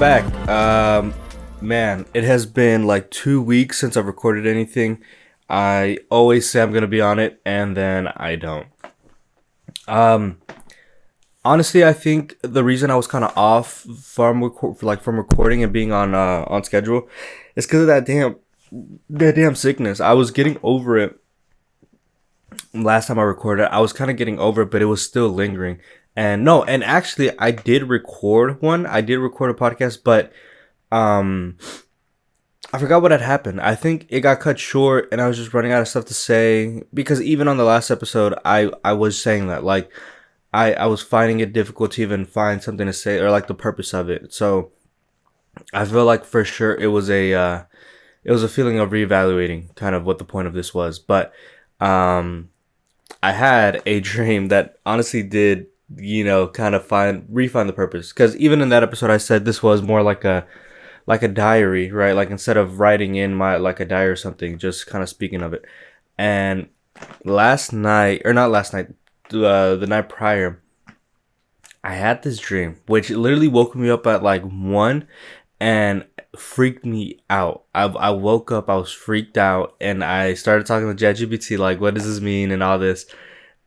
back. Man, it has been like 2 weeks since I've recorded anything. I always say I'm gonna be on it, and then I don't. Um, Honestly, I think the reason I was kind of off from recording and being on schedule is because of that damn sickness. I was getting over it last time I recorded. I was kind of getting over it, but it was still lingering. And no, and actually, I did record one. I did record a podcast, but um I forgot what had happened. I think it got cut short and I was just running out of stuff to say because even on the last episode I was saying that like I was finding it difficult to even find something to say or like the purpose of it. So I feel like for sure it was a feeling of reevaluating kind of what the point of this was. But um I had a dream that honestly did, kind of refine the purpose. Because even in that episode, I said this was more like a diary, right? Like instead of writing in my like a diary or something, just kind of speaking of it. And last night, or not last night, the night prior, I had this dream, which literally woke me up at like 1 and freaked me out. I woke up, I was freaked out, and I started talking to ChatGPT, like, what does this mean and all this.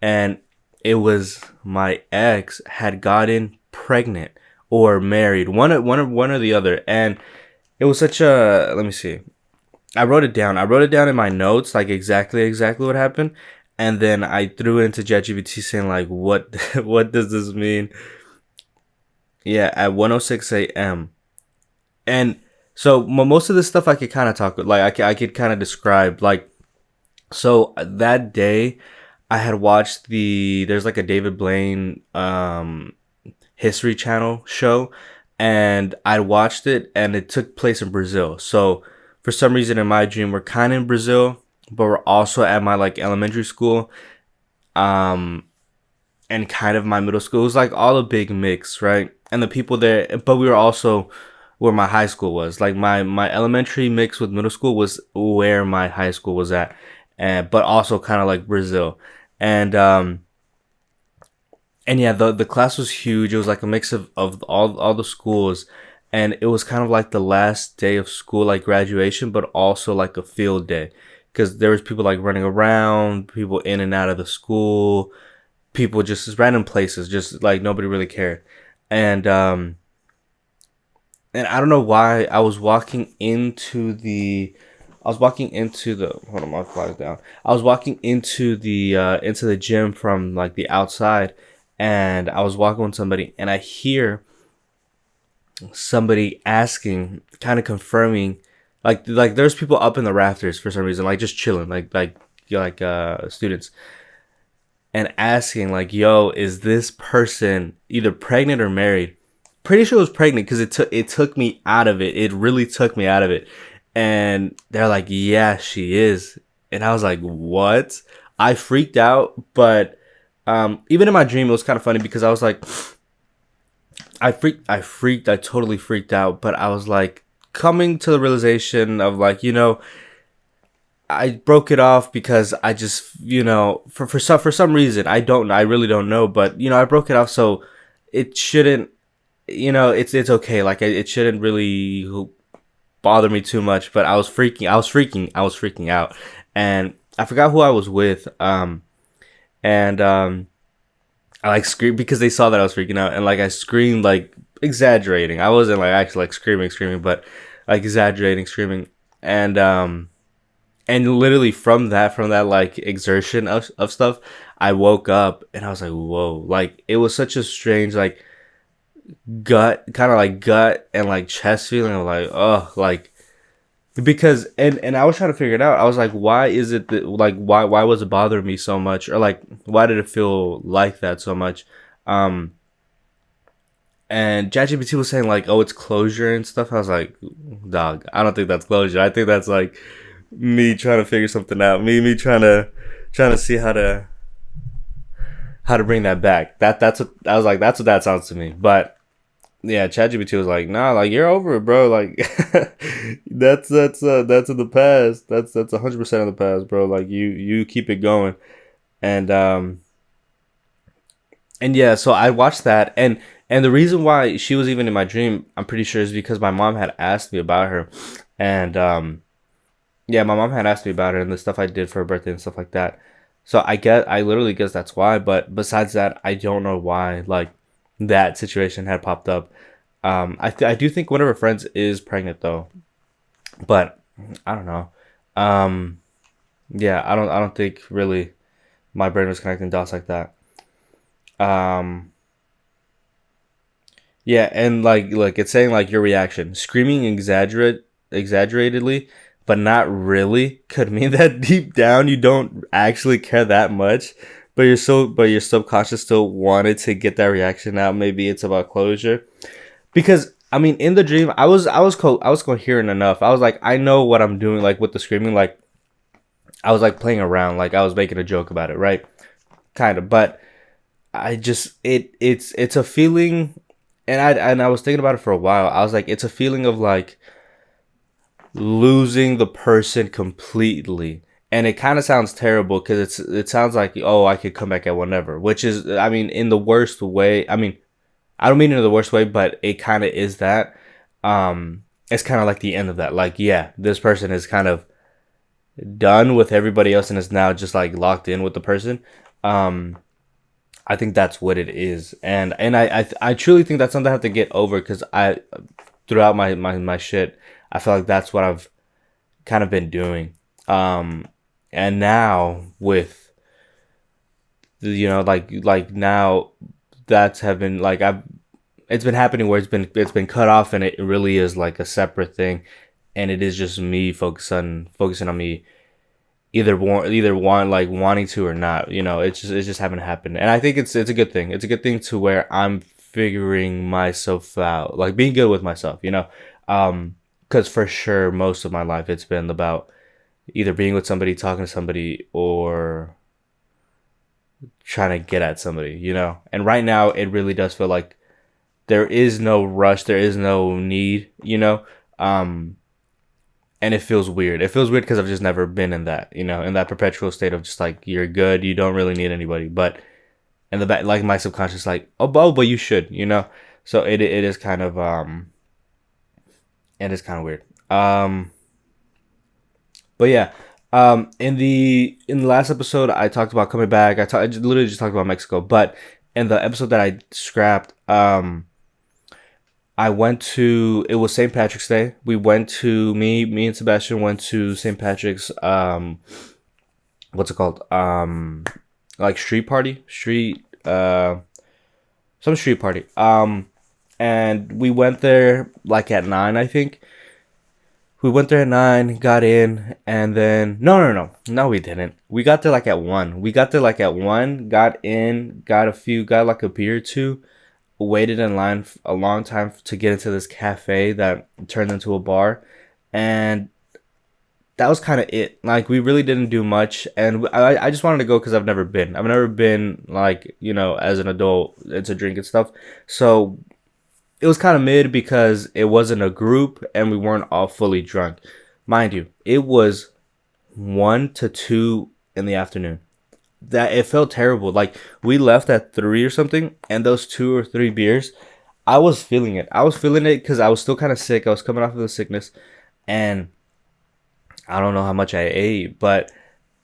And it was my ex had gotten pregnant or married, one or the other. And it was such a, let me see. I wrote it down. I wrote it down in my notes, like exactly what happened. And then I threw it into ChatGPT saying like, what, what does this mean? Yeah, at 1:06 a.m. And so most of this stuff I could kind of talk like I could kind of describe like so that day I had watched there's like a David Blaine History Channel show, and I watched it and it took place in Brazil. So for some reason in my dream we're kind of in Brazil, but we're also at my like elementary school um and kind of my middle school. It was like all a big mix, right? And the people there, but we were also where my high school was. Like my elementary mix with middle school was where my high school was at, and but also kind of like Brazil, and yeah, the class was huge. It was like a mix of all the schools, and it was kind of like the last day of school, like graduation, but also like a field day, because there was people like running around, people in and out of the school, people just random places, just like nobody really cared, and I don't know why I was walking into the hold on, my fly's down. I was walking into the gym from like the outside, and I was walking with somebody and I hear somebody asking, kind of confirming, like there's people up in the rafters for some reason, like just chilling, students, and asking like, yo, is this person either pregnant or married? Pretty sure it was pregnant because it took me out of it. It really took me out of it. And they're like, yeah, she is. And I was like, what? I freaked out, but even in my dream, it was kind of funny because I was like, I totally freaked out. But I was like coming to the realization of like, I broke it off because I just, for some reason, I really don't know, but I broke it off so it shouldn't, it's okay. Like it shouldn't really bother me too much, but I was freaking out, and I forgot who I was with. And I like screamed because they saw that I was freaking out, and like I screamed like exaggerating. I wasn't like actually like screaming, but like exaggerating, screaming, and literally from that like exertion of stuff, I woke up and I was like, whoa, like it was such a strange like gut and like chest feeling of like, oh, like because and I was trying to figure it out. I was like, why is it that like why was it bothering me so much, or like why did it feel like that so much? um and ChatGPT was saying like, oh, it's closure and stuff. I was like, dog, I don't think that's closure. I think that's like me trying to figure something out, me trying to see how to bring that back. That's what I was like, that's what that sounds to me. But yeah, ChatGPT was like, nah, like you're over it, bro. Like that's in the past. That's 100% in the past, bro. Like you keep it going. And and yeah, so I watched that, and And the reason why she was even in my dream, I'm pretty sure, is because my mom had asked me about her, and yeah, my mom had asked me about her and the stuff I did for her birthday and stuff like that. So I literally guess that's why. But besides that, I don't know why like that situation had popped up. I do think one of her friends is pregnant though, but I don't know. Um, yeah, I don't think really my brain was connecting dots like that. Um, yeah, and like it's saying like your reaction, screaming exaggeratedly, but not really, could mean that deep down you don't actually care that much, but your subconscious still wanted to get that reaction out. Maybe it's about closure. Because I mean, in the dream, I was coherent enough. I was like, I know what I'm doing, like with the screaming. Like I was like playing around, like I was making a joke about it, right? Kind of, but I just it's a feeling, and I was thinking about it for a while. I was like, it's a feeling of like losing the person completely. And it kind of sounds terrible because it sounds like, oh, I could come back at whenever, which is, I mean, in the worst way. I mean, I don't mean it in the worst way, but it kind of is that. It's kind of like the end of that. Like, yeah, this person is kind of done with everybody else and is now just like locked in with the person. Um, I think that's what it is, and I truly think that's something I have to get over because I throughout my shit, I feel like that's what I've kind of been doing. And now with like now that's have been like I've it's been happening where it's been cut off and it really is like a separate thing, and it is just me focusing on me either want like wanting to or not. It's just haven't happened, and I think it's a good thing. It's a good thing to where I'm figuring myself out, like being good with myself. Because for sure most of my life it's been about either being with somebody, talking to somebody, or trying to get at somebody. And right now it really does feel like there is no rush, there is no need. Um, and it feels weird. It feels weird because I've just never been in that, in that perpetual state of just like you're good, you don't really need anybody. But in the back, like my subconscious, like but you should. So it is kind of it is kind of weird. But yeah, in the last episode, I talked about coming back. I just literally just talked about Mexico, but in the episode that I scrapped, I went to, it was St. Patrick's Day. We went to me and Sebastian went to St. Patrick's what's it called? Like some street party. And we went there like at 9, I think. We went there at 9, got in, and then no, we didn't. We got there like at 1. We got there like at 1, got in, got like a beer or two, waited in line a long time to get into this cafe that turned into a bar, and that was kind of it. Like we really didn't do much, and I just wanted to go because I've never been. I've never been like as an adult into drinking stuff, so it was kind of mid because it wasn't a group and we weren't all fully drunk. Mind you, it was 1 to 2 in the afternoon. That it felt terrible. Like we left at 3 or something, and those 2 or 3 beers, I was feeling it. I was feeling it because I was still kind of sick. I was coming off of the sickness, and I don't know how much I ate, but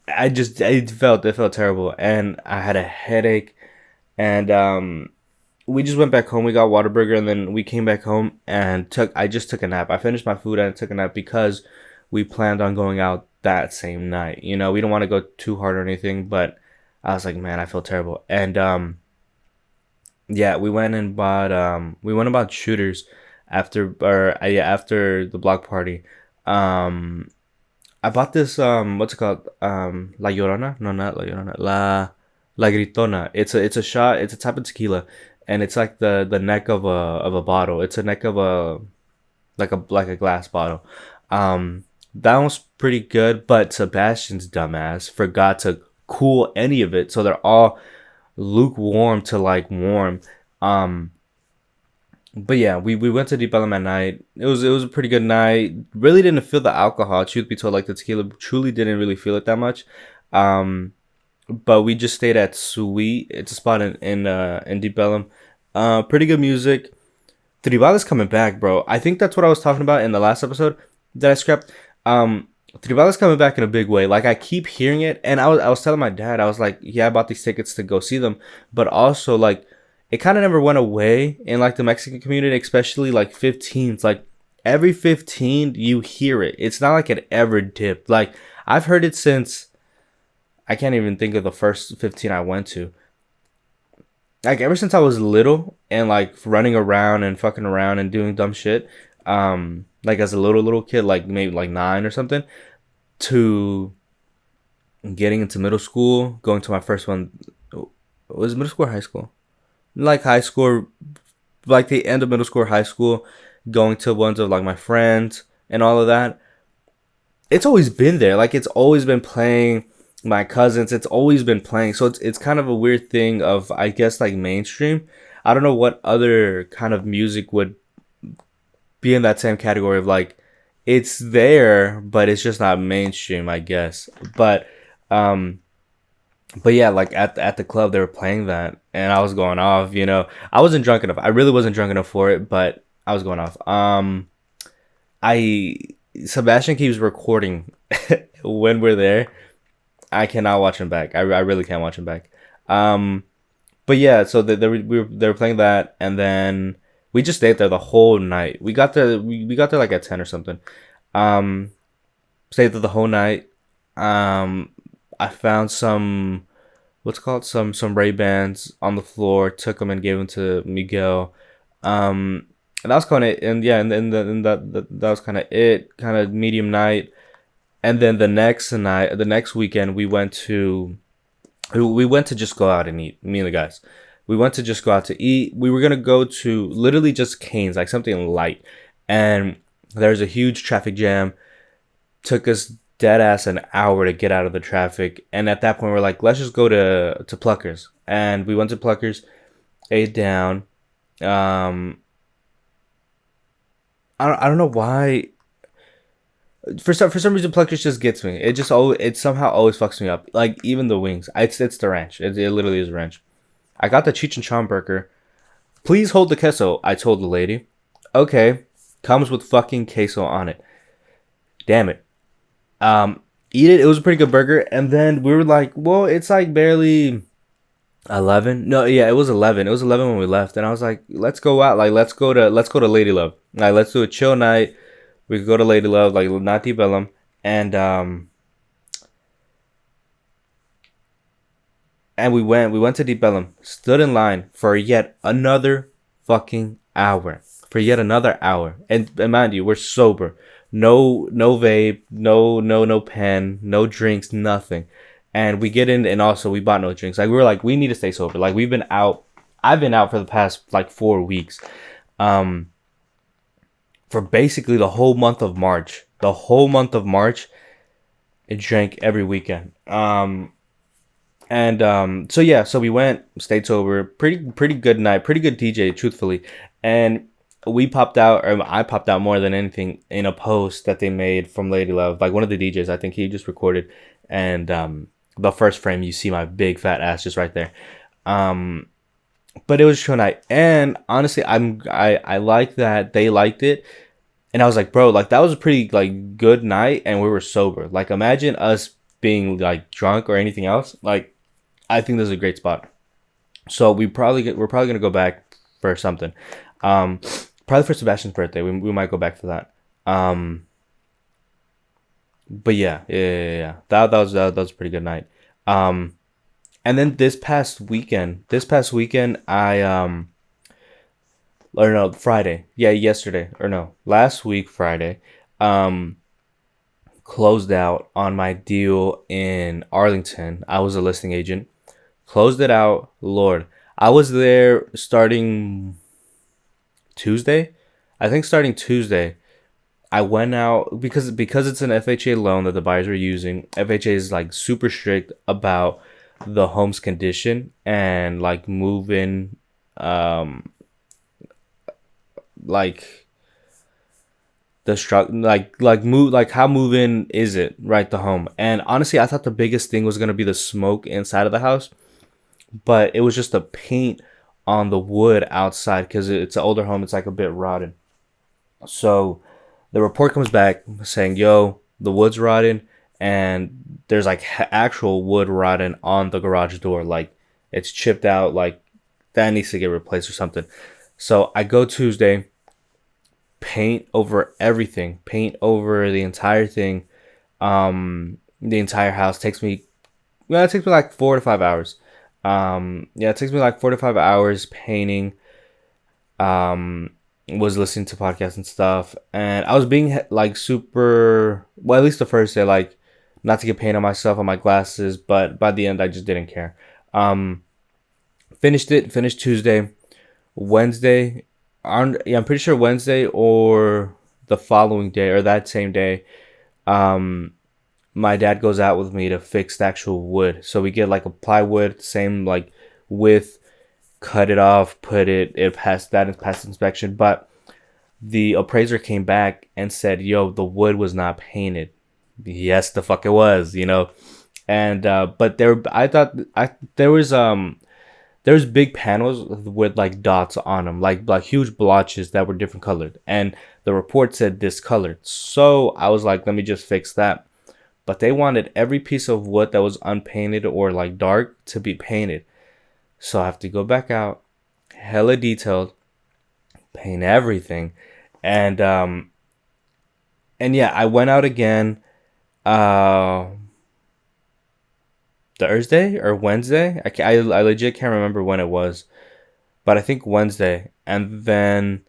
it felt terrible, and I had a headache, and we just went back home. We got Whataburger, and then we came back home and I just took a nap. I finished my food and took a nap because we planned on going out that same night. We don't want to go too hard or anything, but I was like, man, I feel terrible. And yeah, we went and bought shooters after the block party. Um, I bought this what's it called? La Llorona? No, not La Llorona. La Gritona. It's a shot. It's a type of tequila, and it's like the neck of a bottle. It's a neck of a like a glass bottle. That one's pretty good, but Sebastian's dumbass forgot to cool any of it, so they're all lukewarm to like warm. Um, but yeah, we went to Deep Ellum at night. It was a pretty good night. Really didn't feel the alcohol. Truth be told, like the tequila, truly didn't really feel it that much. Um, but we just stayed at Sweet. It's a spot in Deep Ellum. Pretty good music. Tribal coming back, bro. I think that's what I was talking about in the last episode that I scrapped. Tribal coming back in a big way. Like I keep hearing it, and I was telling my dad, I was like, yeah, I bought these tickets to go see them, but also like it kind of never went away in like the Mexican community, especially like 15s. Like every 15 you hear it. It's not like it ever dipped. Like I've heard it since I can't even think of the first 15 I went to. Like ever since I was little and like running around and fucking around and doing dumb shit, like as a little kid, like maybe like 9 or something, to getting into middle school, going to my first one. Was it middle school or high school? Like high school, like the end of middle school or high school, going to ones of like my friends and all of that. It's always been there. Like it's always been playing. My cousins, it's always been playing. So it's kind of a weird thing of, I guess, like mainstream. I don't know what other kind of music would be in that same category of like it's there, but it's just not mainstream, I guess. Um but yeah, like at the club they were playing that and I was going off, you know. I wasn't drunk enough. I really wasn't drunk enough for it, but I was going off. I Sebastian keeps recording when we're there. I cannot watch him back. I really can't watch him back. Um, but yeah, so they were playing that, and then we just stayed there the whole night. We got there like at 10 or something. Um, Stayed there the whole night. I found some what's it called some Ray Bans on the floor. Took them and gave them to Miguel. And that was kind of and yeah, and that was kind of it. Kind of medium night. And then the next weekend, we went to just go out and eat. Me and the guys, we went to just go out to eat. We were gonna go to literally just Cane's, like something light. And there's a huge traffic jam. Took us dead ass an hour to get out of the traffic. And at that point, we're like, let's just go to Pluckers. And we went to Pluckers, ate down. I don't know why. For some reason, Pluckers just gets me. It somehow always fucks me up. Like even the wings, it's the ranch. It literally is ranch. I got the Cheech and Chong burger. Please hold the queso. I told the lady. Okay, comes with fucking queso on it. Damn it. Eat it. It was a pretty good burger. And then we were like, well, it's like barely 11. No, yeah, it was 11. It was 11 when we left. And I was like, let's go out. Like let's go to Lady Love. Like let's do a chill night. We could go to Lady Love, like Nati Bellum, and we went to Deep Bellum, stood in line for yet another fucking hour. For yet another hour. And mind you, we're sober. No vape, no pen, no drinks, nothing. And we get in and also we bought no drinks. Like we were like, we need to stay sober. Like we've been out. I've been out for the past like 4 weeks. For basically the whole month of March. The whole month of March, it drank every weekend. So yeah, so we went, stayed sober, pretty good night, pretty good DJ, truthfully. And we popped out, or I popped out more than anything in a post that they made from Lady Love. Like one of the DJs, I think he just recorded, and the first frame you see my big fat ass just right there. But it was a chill night, and honestly, I like that they liked it, and I was like, bro, like that was a pretty like good night, and we were sober. Like imagine us being like drunk or anything else. Like I think this is a great spot. So we're probably gonna go back for something. Probably for Sebastian's birthday. We might go back for that. But yeah. That was a pretty good night. And then this past weekend, or no, Friday. Yeah, yesterday. Or no, last week, Friday. Closed out on my deal in Arlington. I was a listing agent. Closed it out. Lord. I was there starting Tuesday. I think starting Tuesday. I went out because it's an FHA loan that the buyers are using. FHA is like super strict about the home's condition and like moving, like the move, like how move in is it, right, the home. And honestly, I thought the biggest thing was going to be the smoke inside of the house, but it was just the paint on the wood outside because it's an older home. It's like a bit rotten. So the report comes back saying, "Yo, the wood's rotten, and there's like actual wood rotten on the garage door. Like it's chipped out. Like that needs to get replaced or something." So I go Tuesday, paint over everything, paint over the entire thing. The entire house takes me. Well, it takes me like 4 to 5 hours. Yeah, it takes me like 4 to 5 hours painting. Um, was listening to podcasts and stuff, and I was being like super. Well, at least the first day, like not to get paint on myself on my glasses, but by the end, I just didn't care. Um, finished it. Finished Tuesday, Wednesday. Yeah, I'm pretty sure Wednesday or the following day or that same day. Um, my dad goes out with me to fix the actual wood. So we get like a plywood, same like width, cut it off, it passed that and passed inspection. But the appraiser came back and said, "Yo, the wood was not painted." Yes, the fuck it was, you know. And but I thought there was big panels with like dots on them, like huge blotches that were different colored, and the report said discolored. So I was like, let me just fix that. But they wanted every piece of wood that was unpainted or like dark to be painted. So I have to go back out, hella detailed, paint everything, and yeah, I went out again, uh, Thursday or Wednesday. I legit can't remember when it was, but I think Wednesday, and then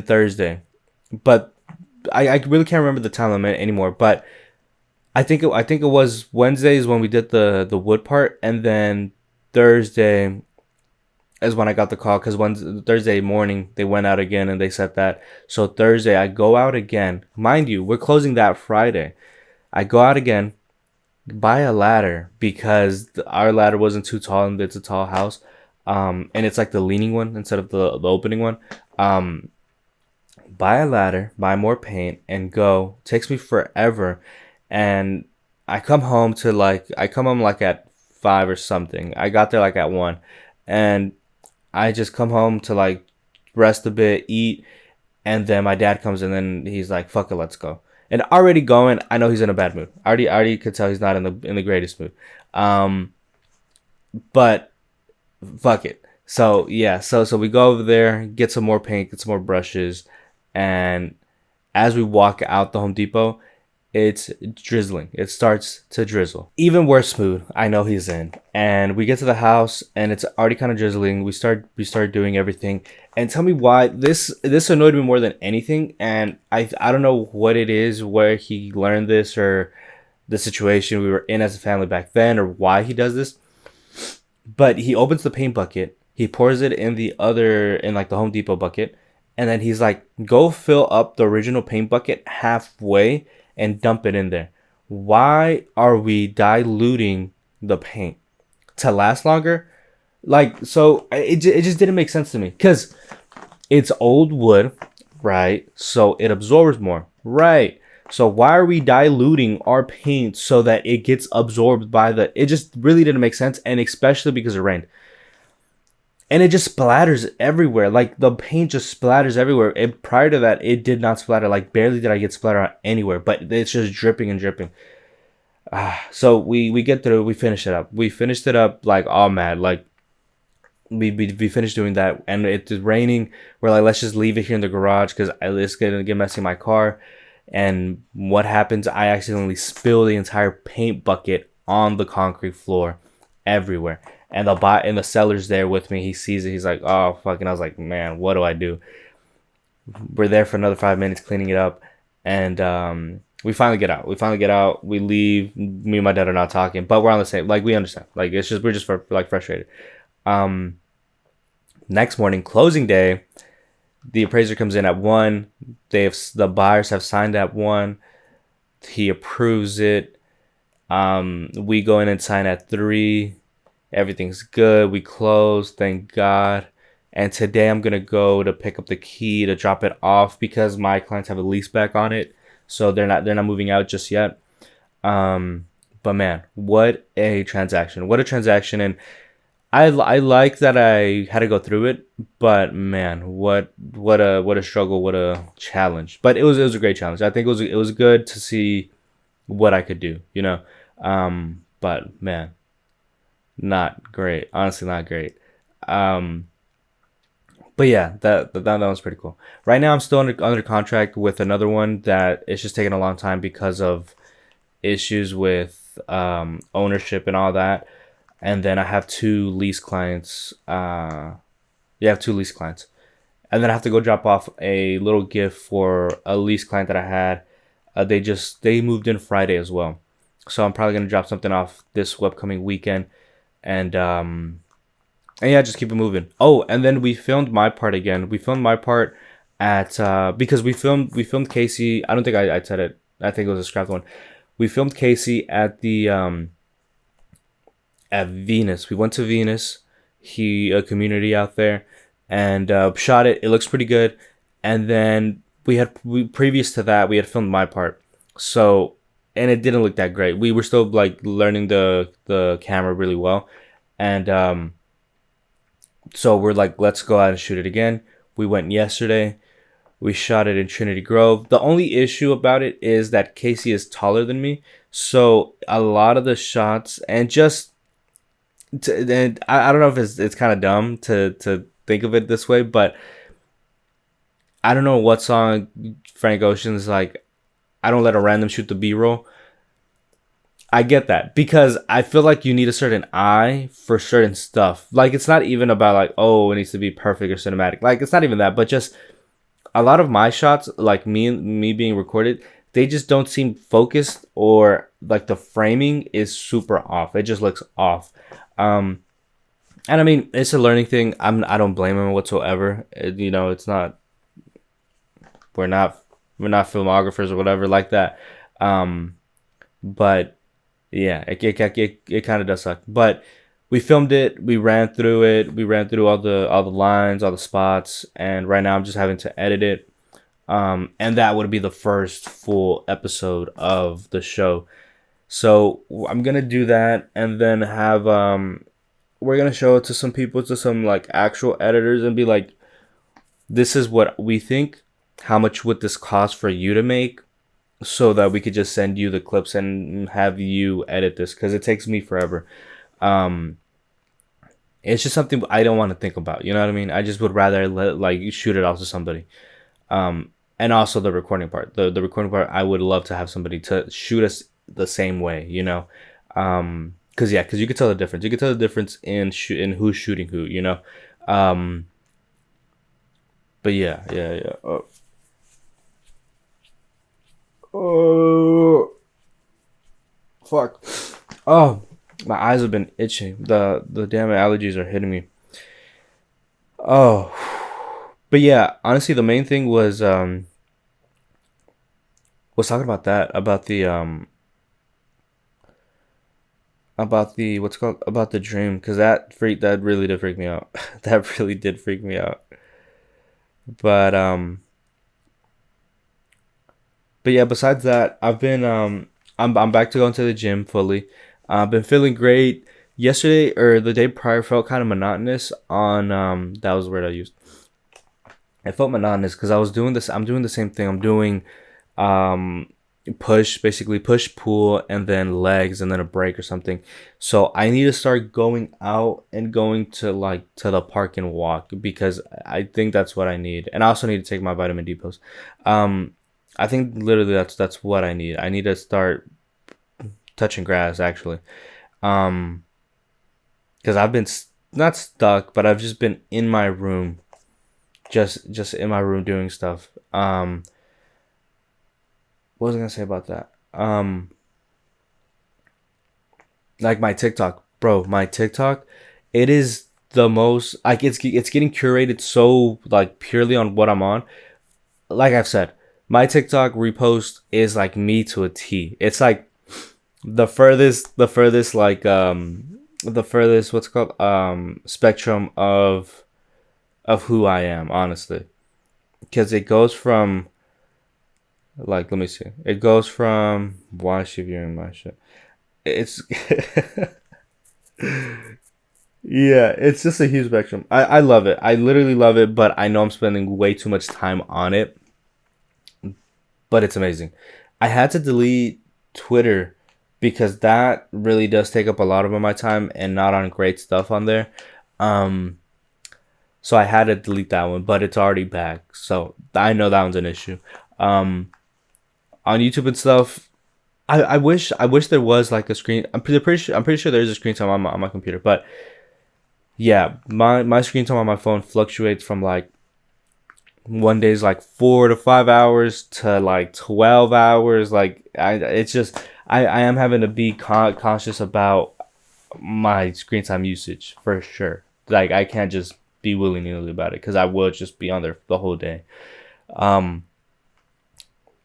Thursday. But I really can't remember the time limit anymore. But I think it was Wednesdays when we did the wood part, and then Thursday is when I got the call because Thursday morning they went out again and they said that. So Thursday I go out again. Mind you, we're closing that Friday. I go out again, buy a ladder because our ladder wasn't too tall and it's a tall house. And it's like the leaning one instead of the opening one. Um, buy a ladder, buy more paint, and go. Takes me forever, and I come home like at 5 or something. I got there like at 1, and I just come home to like rest a bit, eat, and then my dad comes in and he's like, "Fuck it, let's go." And already going, I know he's in a bad mood. I already could tell he's not in the greatest mood. Um, but fuck it. So yeah, so we go over there, get some more paint, get some more brushes, and as we walk out the Home Depot, it's drizzling. It starts to drizzle. Even worse mood. I know he's in. And we get to the house and it's already kind of drizzling. We start doing everything. And tell me why this annoyed me more than anything. And I don't know what it is, where he learned this or the situation we were in as a family back then or why he does this. But he opens the paint bucket. He pours it in like the Home Depot bucket. And then he's like, "Go fill up the original paint bucket halfway and dump it in there." Why are we diluting the paint to last longer? Like, so it just didn't make sense to me because it's old wood, right? So it absorbs more, right? So why are we diluting our paint so that it gets absorbed by it just really didn't make sense, and especially because it rained. And it just splatters everywhere. Like the paint just splatters everywhere. And prior to that, it did not splatter. Like barely did I get splatter anywhere. But it's just dripping and dripping. So we get through. We finish it up. We finished it up like all mad. Like we finished doing that, and it's raining. We're like, let's just leave it here in the garage because it's gonna get messy in my car. And what happens? I accidentally spill the entire paint bucket on the concrete floor, everywhere. And the seller's there with me. He sees it. He's like, "Oh fuck!" And I was like, "Man, what do I do?" We're there for another 5 minutes cleaning it up, and we finally get out. We leave. Me and my dad are not talking, but we're on the same. Like we understand. Like it's just we're just like frustrated. Um, Next morning, closing day, the appraiser comes in at 1. The buyers have signed at 1. He approves it. We go in and sign at 3. Everything's good. We close, thank God. And today I'm gonna go to pick up the key to drop it off because my clients have a lease back on it, so they're not moving out just yet. But man, what a transaction! What a transaction! And I like that I had to go through it, but man, what a struggle, what a challenge. But it was a great challenge. I think it was good to see what I could do, you know. But man, not great. Honestly, not great. Um, but yeah, that was pretty cool. Right now, I'm still under contract with another one that it's just taking a long time because of issues with ownership and all that. And then I have two lease clients. Yeah, I have two lease clients, and then I have to go drop off a little gift for a lease client that I had. They moved in Friday as well, so I'm probably gonna drop something off this upcoming weekend, and yeah, just keep it moving. Oh, and then we filmed my part again. We filmed my part at because we filmed Casey. I don't think I said it. I think it was a scrapped one. We filmed Casey at Venus. We went to Venus, a community out there, and shot it. It looks pretty good. And then previous to that we had filmed my part, so and it didn't look that great. We were still like learning the camera really well, and so we're like, let's go out and shoot it again. We went yesterday. We shot it in Trinity Grove. The only issue about it is that Casey is taller than me, so a lot of the shots and just and I don't know if it's kind of dumb to think of it this way, but I don't know what song Frank Ocean's like. I don't let a random shoot the B-roll. I get that because I feel like you need a certain eye for certain stuff. Like it's not even about like, oh, it needs to be perfect or cinematic. Like it's not even that, but just a lot of my shots, like me being recorded, they just don't seem focused, or like the framing is super off. It just looks off. Um, and I mean, it's a learning thing. I don't blame him whatsoever. It's not. We're not we're not filmographers or whatever like that. Um, but yeah, it kind of does suck. But we filmed it. We ran through it. We ran through all the lines, all the spots, and right now I'm just having to edit it. And that would be the first full episode of the show. So I'm gonna do that, and then have we're gonna show it to some people, to some like actual editors, and be like, this is what we think. How much would this cost for you to make? So that we could just send you the clips and have you edit this, because it takes me forever. Um, it's just something I don't want to think about. You know what I mean? I just would rather shoot it off to somebody. And also the recording part. The recording part, I would love to have somebody to shoot us the same way. Because you could tell the difference. You could tell the difference in who's shooting who. Um, but yeah. Oh, fuck. Oh, my eyes have been itching. The damn allergies are hitting me. Oh, but yeah. Honestly, the main thing was talking about that, about the what's it called, about the dream, because that really did freak me out. That really did freak me out. But yeah. Besides that, I'm back to going to the gym fully. I've been feeling great. Yesterday or the day prior felt kind of monotonous. That was the word I used. It felt monotonous because I was doing this. I'm doing the same thing. I'm doing um basically push pull and then legs and then a break or something. So I need to start going out and going to the park and walk, because I think that's what I need. And I also need to take my vitamin D pills. um I think literally that's what I need. I need to start touching grass, actually. um because I've been not stuck, but I've just been in my room, just in my room doing stuff. What was I gonna say about that? Like my TikTok, bro. My TikTok, it is the most like it's getting curated so like purely on what I'm on. Like I've said, my TikTok repost is like me to a T. It's like the furthest what's it called spectrum of who I am, honestly, because it goes from like, let me see, it goes from, why is she viewing my shit? It's Yeah, it's just a huge spectrum. I love it. I literally love it, but I know I'm spending way too much time on it. But it's amazing. I had to delete Twitter because that really does take up a lot of my time and not on great stuff on there. Um, so I had to delete that one, but it's already back. So I know that one's an issue. Um, on YouTube and stuff, I wish there was like a screen. I'm pretty sure there's a screen time on my computer, but yeah, my screen time on my phone fluctuates from like one day's like 4 to 5 hours to like 12 hours. Like it's just I am having to be conscious about my screen time usage for sure. Like I can't just be willy nilly about it because I will just be on there the whole day. Um,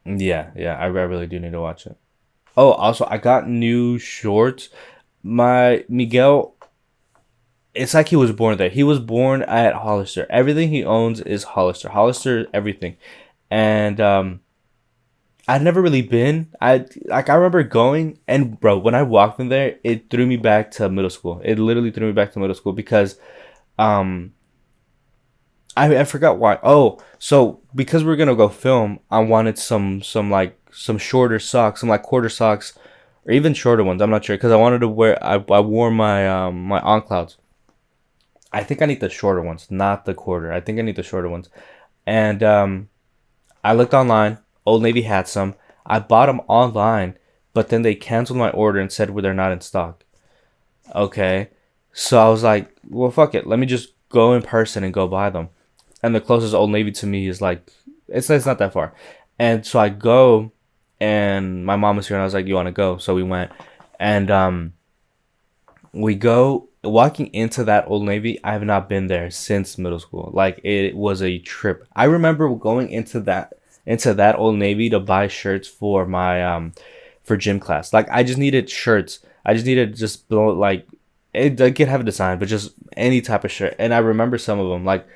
yeah, I really do need to watch it. Oh, also I got new shorts. My Miguel, it's like he was born there. He was born at Hollister. Everything he owns is Hollister. Hollister everything. And I'd never really been. I remember going and bro, when I walked in there, it threw me back to middle school. It literally threw me back to middle school because um I forgot why. Oh, so because we are gonna go film, I wanted some shorter socks, some like quarter socks, or even shorter ones. I'm not sure because I wanted to wear. I wore my on clouds. I think I need the shorter ones, not the quarter. I think I need the shorter ones. And I looked online. Old Navy had some. I bought them online, but then they canceled my order and said well, they're not in stock. Okay, so I was like, well, fuck it. Let me just go in person and go buy them. And the closest Old Navy to me is like, it's not that far. And so I go, and my mom was here, and I was like, you want to go? So we went, and we go walking into that Old Navy. I have not been there since middle school. Like it was a trip. I remember going into that Old Navy to buy shirts for my for gym class. Like I just needed shirts. I just needed just like it could have a design, but just any type of shirt. And I remember some of them like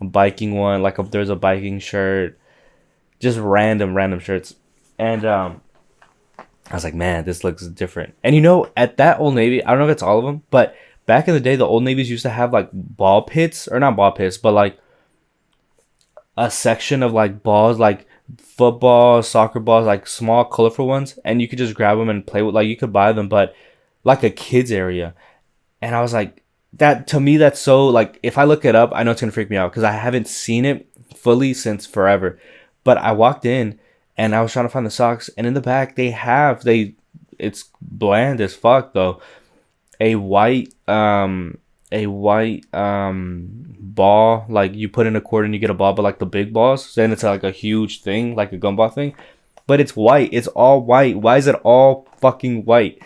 a biking one, like there's a biking shirt, just random shirts. And I was like, man, this looks different. And at that Old Navy, I don't know if it's all of them, but back in the day, the Old Navies used to have like ball pits, or not ball pits, but like a section of like balls, like football, soccer balls, like small, colorful ones, and you could just grab them and play with. Like you could buy them, but like a kids area. And I was like, that to me, that's so like if I look it up, I know it's gonna freak me out because I haven't seen it fully since forever. But I walked in and I was trying to find the socks, and in the back it's bland as fuck though. A white ball, like you put in a quarter and you get a ball, but like the big balls, then it's like a huge thing, like a gumball thing. But it's white. It's all white. Why is it all fucking white?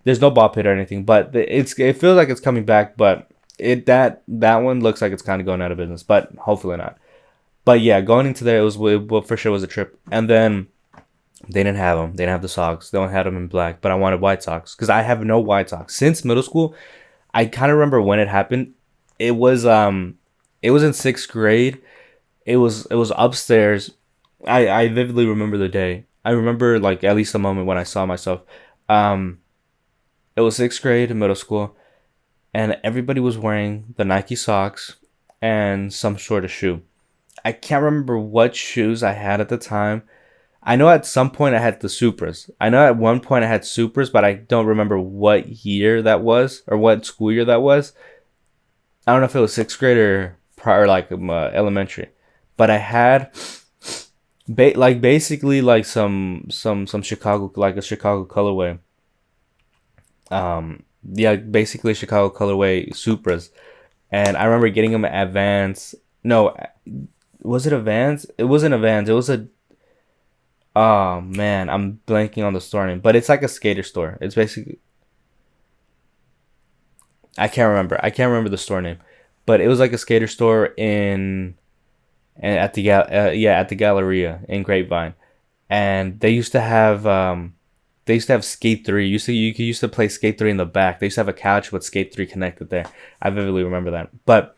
There's no ball pit or anything, but it feels like it's coming back. But that one looks like it's kind of going out of business, but hopefully not. But yeah, going into there, it for sure was a trip. And then they didn't have them. They didn't have the socks. They only had them in black. But I wanted white socks because I have no white socks since middle school. I kind of remember when it happened. It was in sixth grade. It was upstairs. I vividly remember the day. I remember like at least the moment when I saw myself. Um, it was sixth grade, middle school, and everybody was wearing the Nike socks and some sort of shoe. I can't remember what shoes I had at the time. I know at some point I had the Supras. I know at one point I had Supras, but I don't remember what year that was or what school year that was. I don't know if it was sixth grade or prior, like elementary. But I had like basically like some Chicago, like a Chicago colorway. Yeah, basically Chicago colorway Supras, and I remember getting them at Vans. No, was it a Vans? It wasn't a Vans. It was a Oh man, I'm blanking on the store name, but it's like a skater store. It's basically I can't remember the store name, but it was like a skater store in and at the yeah, at the Galleria in Grapevine, and they used to have Skate 3. You used to play Skate 3 in the back. They used to have a couch with Skate 3 connected there. I vividly remember that, but.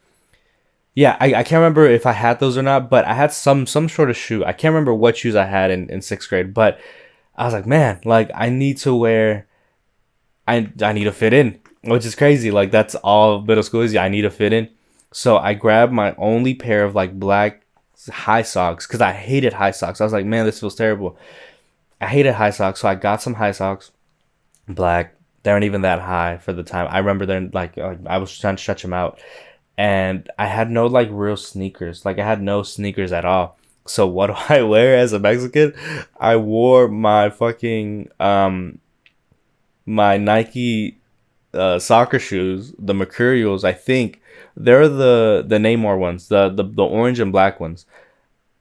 Yeah, I can't remember if I had those or not, but I had some sort of shoe. I can't remember what shoes I had in sixth grade, but I was like, man, like I need to wear I need to fit in. which is crazy. Like that's all middle school is. I need to fit in. So I grabbed my only pair of like black high socks because I hated high socks. I was like, man, this feels terrible. I hated high socks, so I got some high socks, black. They weren't even that high for the time. I remember they're like I was trying to stretch them out, and I had no like real sneakers. Like I had no sneakers at all. So what do I wear as a Mexican? I wore my fucking my Nike soccer shoes, the Mercurials. I think they're the Neymar ones, the orange and black ones.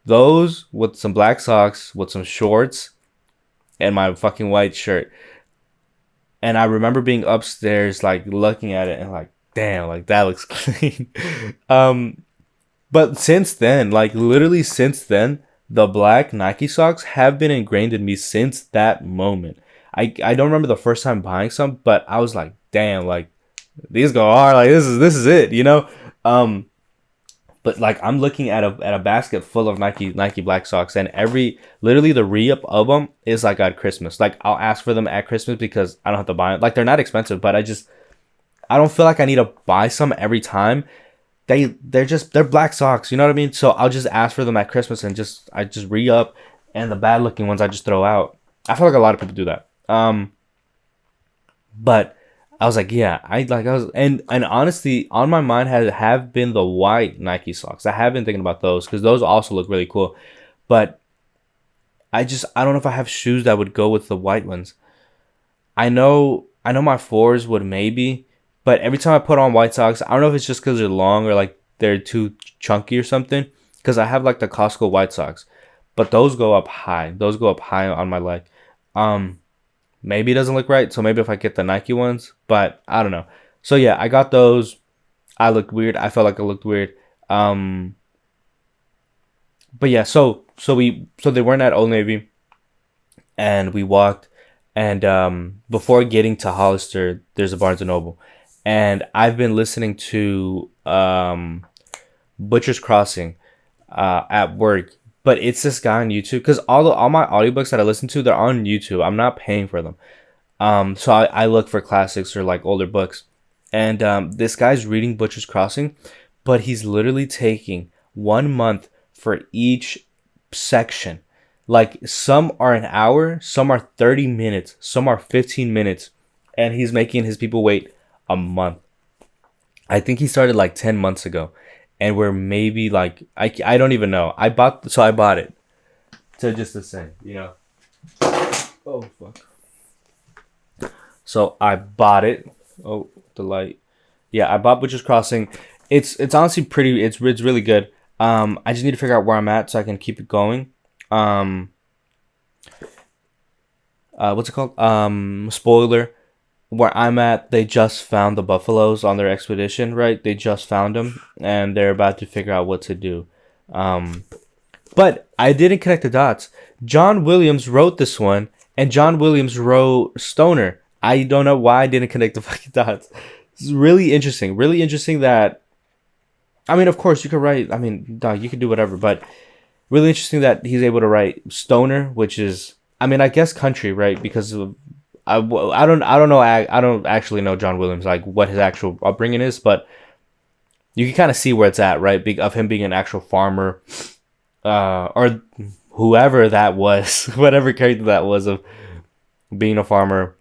Those with some black socks, with some shorts, and my fucking white shirt. And I remember being upstairs, like looking at it and like, damn, like that looks clean. um, but since then, like literally since then, the black Nike socks have been ingrained in me since that moment. I don't remember the first time buying some, but I was like, damn, like these go hard, like this is it, you know. Um, but like I'm looking at a basket full of Nike black socks, and every literally the re-up of them is like at Christmas. Like I'll ask for them at Christmas because I don't have to buy them. Like they're not expensive, but I don't feel like I need to buy some every time. They're black socks, you know what I mean? So I'll just ask for them at Christmas and I just re-up, and the bad looking ones I just throw out. I feel like a lot of people do that. But I was like, yeah, I was, and honestly, on my mind have been the white Nike socks. I have been thinking about those because those also look really cool. But I don't know if I have shoes that would go with the white ones. I know my fours would maybe, but every time I put on white socks, I don't know if it's just because they're long or like they're too chunky or something. Because I have like the Costco white socks, but those go up high. Those go up high on my leg. Um, Maybe it doesn't look right, so maybe if I get the Nike ones, but I don't know. So yeah, I got those. I looked weird. I felt like I looked weird. Um, but yeah, so they weren't at Old Navy, and we walked, and before getting to Hollister, there's a Barnes and Noble, and I've been listening to Butcher's Crossing at work. But it's this guy on YouTube because all my audiobooks that I listen to, they're on YouTube. I'm not paying for them. So I look for classics or like older books. And this guy's reading Butcher's Crossing, but he's literally taking 1 month for each section. Like some are an hour, some are 30 minutes, some are 15 minutes. And he's making his people wait a month. I think he started like 10 months ago. And we're maybe like, I don't even know. I bought it. So just to say, you know. Oh, fuck. So I bought it. Oh, the light. Yeah, I bought Butcher's Crossing. It's honestly pretty. It's really good. I just need to figure out where I'm at so I can keep it going. What's it called? Spoiler. Where I'm at, they just found the buffaloes on their expedition, right? They just found them, and they're about to figure out what to do. But I didn't connect the dots. John Williams wrote this one, and John Williams wrote Stoner. I don't know why I didn't connect the fucking dots. It's really interesting. Really interesting that... I mean, of course, you could write... I mean, dog, you could do whatever, but... Really interesting that he's able to write Stoner, which is... I mean, I guess country, right? Because of... I don't know. I don't actually know John Williams, like what his actual upbringing is, but you can kind of see where it's at, right? Of him being an actual farmer, or whoever that was, whatever character that was of being a farmer.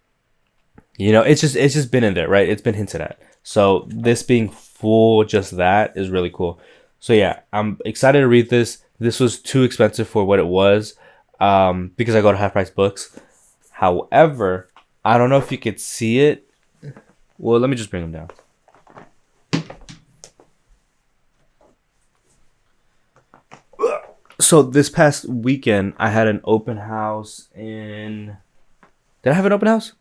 You know, it's just been in there, right? It's been hinted at. So this being full, just that is really cool. So yeah, I'm excited to read this. This was too expensive for what it was, because I go to Half Price Books. However, I don't know if you could see it. Well, let me just bring them down. So this past weekend, I had an open house in... Did I have an open house?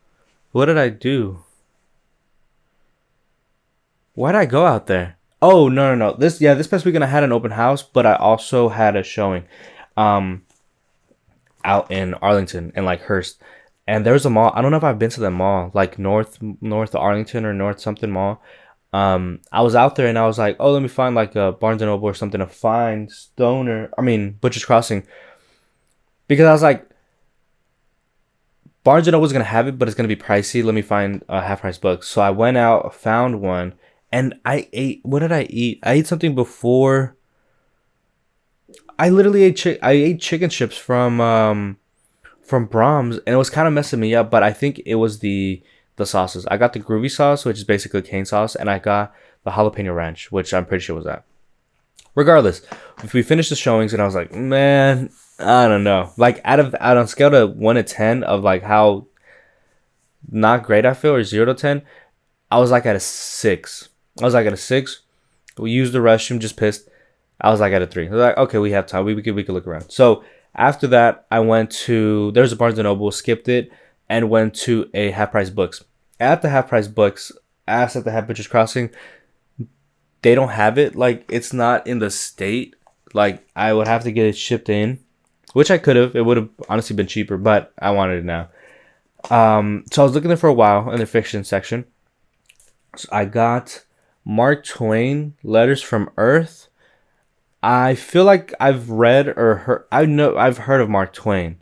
What did I do? Why did I go out there? Oh, no. This past weekend I had an open house, but I also had a showing out in Arlington and like Hearst. And there was a mall. I don't know if I've been to the mall, like North Arlington or North something mall. I was out there and I was like, oh, let me find like a Barnes and Noble or something to find Butcher's Crossing, because I was like, Barnes and Noble was gonna have it, but it's gonna be pricey. Let me find a half price book. So I went out, found one, and I ate. What did I eat? I ate something before. I literally I ate chicken chips from Brahms, and it was kind of messing me up. But I think it was the sauces. I got the groovy sauce, which is basically cane sauce, and I got the jalapeno ranch, which I'm pretty sure was that. Regardless, if we finished the showings, and I was like, man, I don't know. Like out on scale to 1 to 10 of like how not great I feel, or 0 to 10, I was like at a 6. I was like at a 6. We used the restroom, just pissed. I was like at a 3. I was like, okay, we have time. We could look around. So after that, I went to there's a Barnes and Noble, skipped it, and went to a half price books. At the half price books, asked at the Half Bitches Crossing, they don't have it. Like, it's not in the state. Like, I would have to get it shipped in, which I could have. It would have honestly been cheaper, but I wanted it now. So I was looking there for a while in the fiction section. So I got Mark Twain, Letters from Earth. I feel like I've read or heard. I've heard of Mark Twain.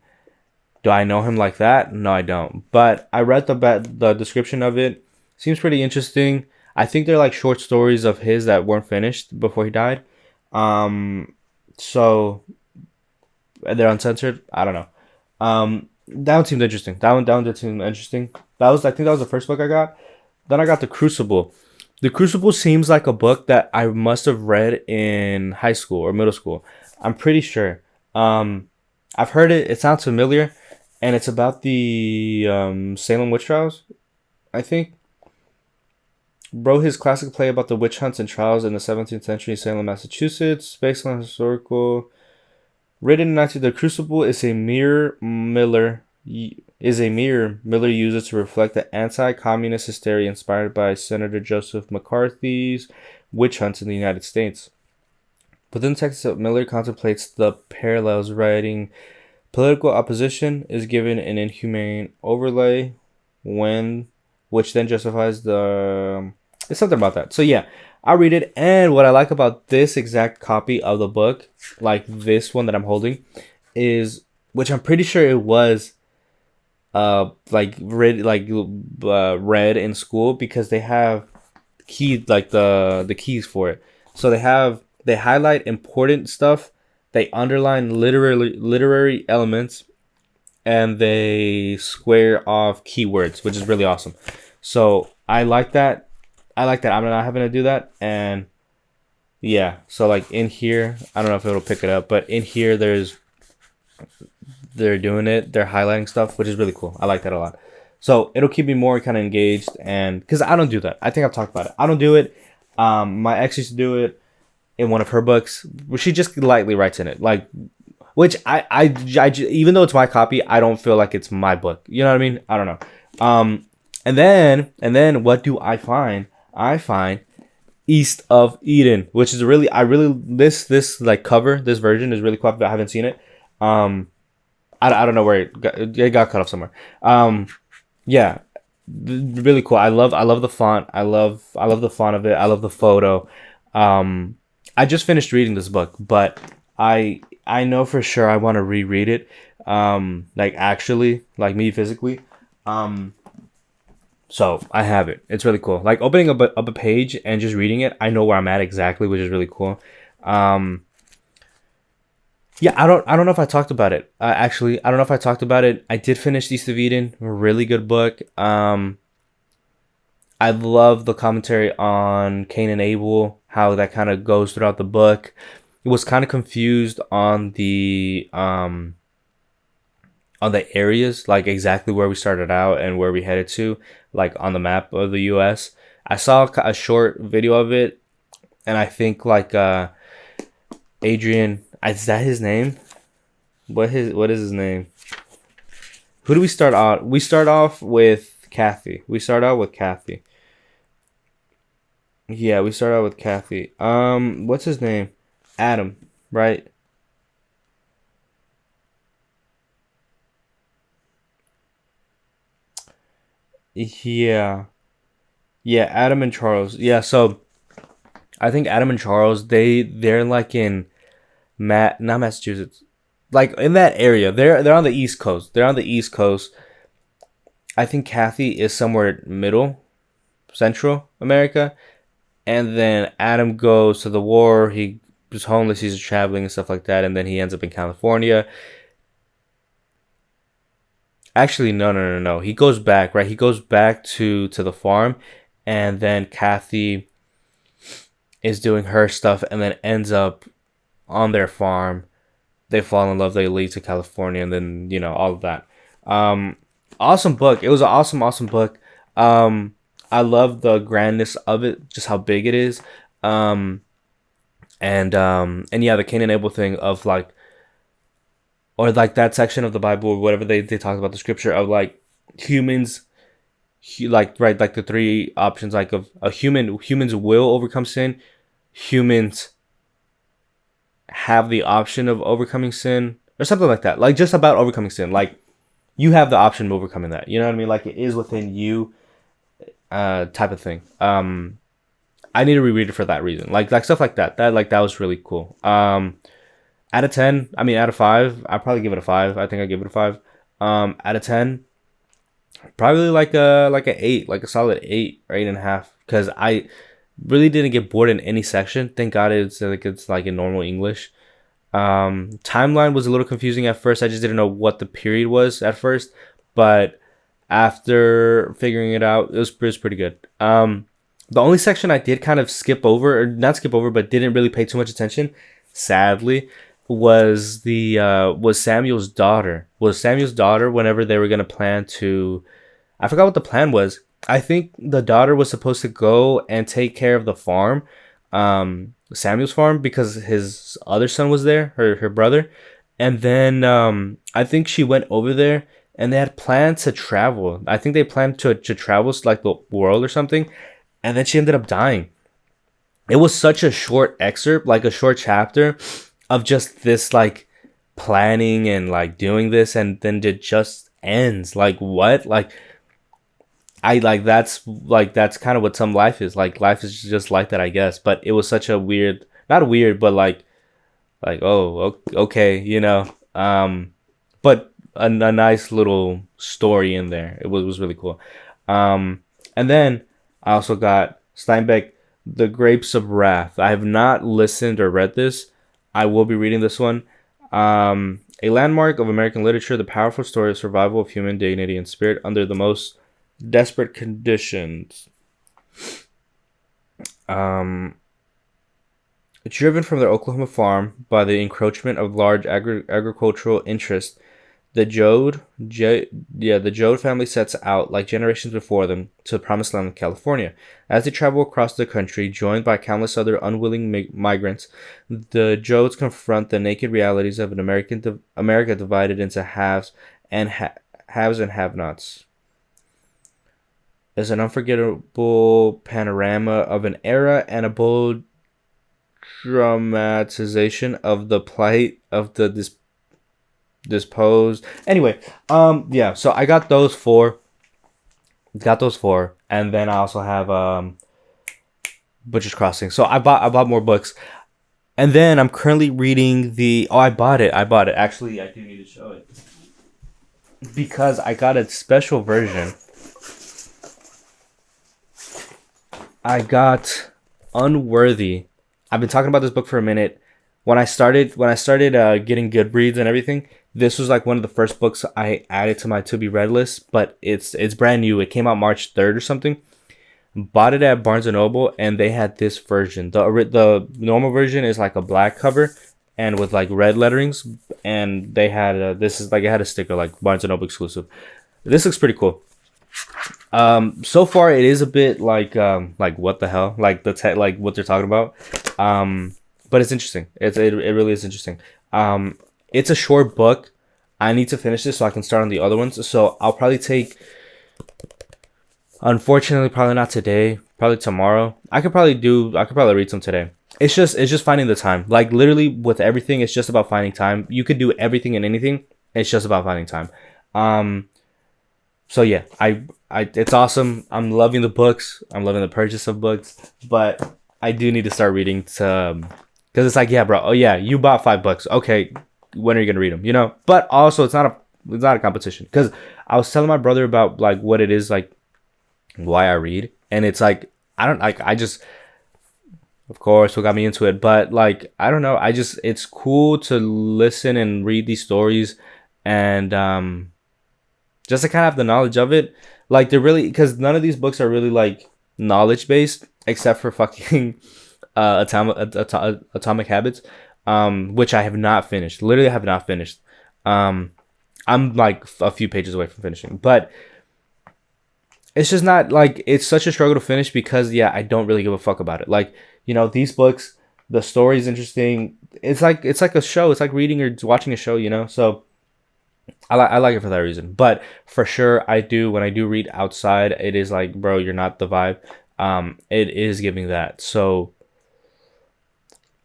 Do I know him like that? No, I don't. But I read the description of it. Seems pretty interesting. I think they're like short stories of his that weren't finished before he died. So they're uncensored. I don't know. That one seemed interesting. That one did seem interesting. I think that was the first book I got. Then I got The Crucible. The Crucible seems like a book that I must have read in high school or middle school. I'm pretty sure. I've heard it. It sounds familiar, and it's about the Salem witch trials, I think. Wrote his classic play about the witch hunts and trials in the 17th century Salem, Massachusetts, based on historical. Written in 19, The Crucible is a mirror Miller uses to reflect the anti-communist hysteria inspired by Senator Joseph McCarthy's witch hunts in the United States. Within the text, Miller contemplates the parallels, writing political opposition is given an inhumane overlay which then justifies the... It's something about that. So yeah, I'll read it. And what I like about this exact copy of the book, like this one that I'm holding, is, which I'm pretty sure it was read in school, because they have key, like the keys for it. So they highlight important stuff, they underline literary elements, and they square off keywords, which is really awesome. So I like that. I'm not having to do that. And yeah, so like in here, I don't know if it'll pick it up, but in here they're doing it. They're highlighting stuff, which is really cool. I like that a lot. So it'll keep me more kind of engaged, and because I don't do that. I think I've talked about it. I don't do it. My ex used to do it in one of her books. She just lightly writes in it, like, which I even though it's my copy, I don't feel like it's my book. You know what I mean? I don't know. And then what do I find? I find East of Eden, which is this like cover, this version is really cool. I haven't seen it. I don't know where it got cut off somewhere. Yeah, really cool. I love the font. I love the font of it. I love the photo. I just finished reading this book, but I know for sure I want to reread it. Like actually, like me physically. So I have it. It's really cool. Like opening up a page and just reading it, I know where I'm at exactly, which is really cool. Yeah, I don't know if I talked about it. Actually, I don't know if I talked about it. I did finish East of Eden. Really good book. I love the commentary on Cain and Abel, how that kind of goes throughout the book. It was kind of confused on the areas, like exactly where we started out and where we headed to, like on the map of the US. I saw a short video of it, and I think like Adrian, is that his name? What is his name? Who do we start out? We start off with Kathy. Yeah, we start out with Kathy. What's his name? Adam, right? Yeah. Yeah, Adam and Charles. Yeah, so I think Adam and Charles, they're like in not Massachusetts. Like in that area. They're on the East Coast. They're on the East Coast. I think Kathy is somewhere middle, Central America, and then Adam goes to the war. He was homeless. He's traveling and stuff like that, and then he ends up in California. Actually, no. He goes back, right? He goes back to the farm, and then Kathy is doing her stuff, and then ends up on their farm. They fall in love. They leave to California, and then all of that. Um, awesome book. It was an awesome book. I love the grandness of it, just how big it is. Um, and yeah, the Cain and Abel thing of like, or like that section of the Bible or whatever they talk about the scripture of like humans, like right, like the three options like of a humans will overcome sin, humans have the option of overcoming sin or something like that, like just about overcoming sin, like you have the option of overcoming that, you know what I mean, like it is within you, type of thing. I need to reread it for that reason, like stuff like that, that was really cool. Out of 10, I mean, out of 5, I probably give it a 5. I think I give it a 5. Out of 10, probably like a 8, like a solid 8 or 8.5, because I really didn't get bored in any section. Thank God it's like in normal English. Timeline was a little confusing at first. I just didn't know what the period was at first, but after figuring it out, it was pretty good. The only section I did kind of skip over, or not skip over, but didn't really pay too much attention, sadly, was Samuel's daughter. Was Samuel's daughter whenever they were gonna plan to, I forgot what the plan was. I think the daughter was supposed to go and take care of the farm, Samuel's farm, because his other son was there, her brother. And then I think she went over there and they had planned to travel. I think they planned to travel like the world or something. And then she ended up dying. It was such a short excerpt, like a short chapter of just this like planning and like doing this, and then it just ends. Like what? That's kind of what some life is. Like life is just like that, I guess. But it was such a weird, not weird, but like oh okay, but a nice little story in there. It was really cool. And then I also got Steinbeck, The Grapes of Wrath. I have not listened or read this. I will be reading this one. A landmark of American literature, the powerful story of survival of human dignity and spirit under the most desperate conditions. Driven from their Oklahoma farm by the encroachment of large agricultural interests, the the Jode family sets out, like generations before them, to the promised land of California. As they travel across the country, joined by countless other unwilling migrants, the Jodes confront the naked realities of an America divided into haves and have-nots. It's an unforgettable panorama of an era and a bold dramatization of the plight of the disposed. Anyway, yeah, so I got those four. And then I also have Butcher's Crossing. So I bought more books. And then I'm currently reading I bought it. Actually, I do need to show it. Because I got a special version. I got Unworthy. I've been talking about this book for a minute. When I started getting Goodreads and everything, this was like one of the first books I added to my to be read list. But it's brand new. It came out March 3rd or something. Bought it at Barnes and Noble, and they had this version. The normal version is like a black cover and with like red letterings, and they had this is like it had a sticker like Barnes and Noble exclusive. This looks pretty cool. So far it is a bit like what the hell, like like what they're talking about. But it's interesting. It really is interesting. It's a short book. I need to finish this so I can start on the other ones. So I'll probably take. Unfortunately, probably not today. Probably tomorrow. I could probably read some today. It's just finding the time. Like literally with everything, it's just about finding time. You could do everything and anything. It's just about finding time. So yeah, it's awesome. I'm loving the books. I'm loving the purchase of books. But I do need to start reading because it's like, yeah, bro. Oh yeah, you bought $5. Okay, when are you gonna read them? But also it's not it's not a competition. Because I was telling my brother about like what it is, like why I read, and it's like I don't like I just of course what got me into it, but like I don't know, I just it's cool to listen and read these stories, and just to kind of have the knowledge of it. Like they're really because none of these books are really like knowledge based except for fucking Atomic Habits, which I have not finished. Literally, have not finished. I'm like a few pages away from finishing, but it's just not like it's such a struggle to finish because yeah, I don't really give a fuck about it. Like these books, the story is interesting. It's like a show. It's like reading or watching a show. So I like it for that reason. But for sure, I do when I do read outside, it is like, bro, you're not the vibe. It is giving that. So,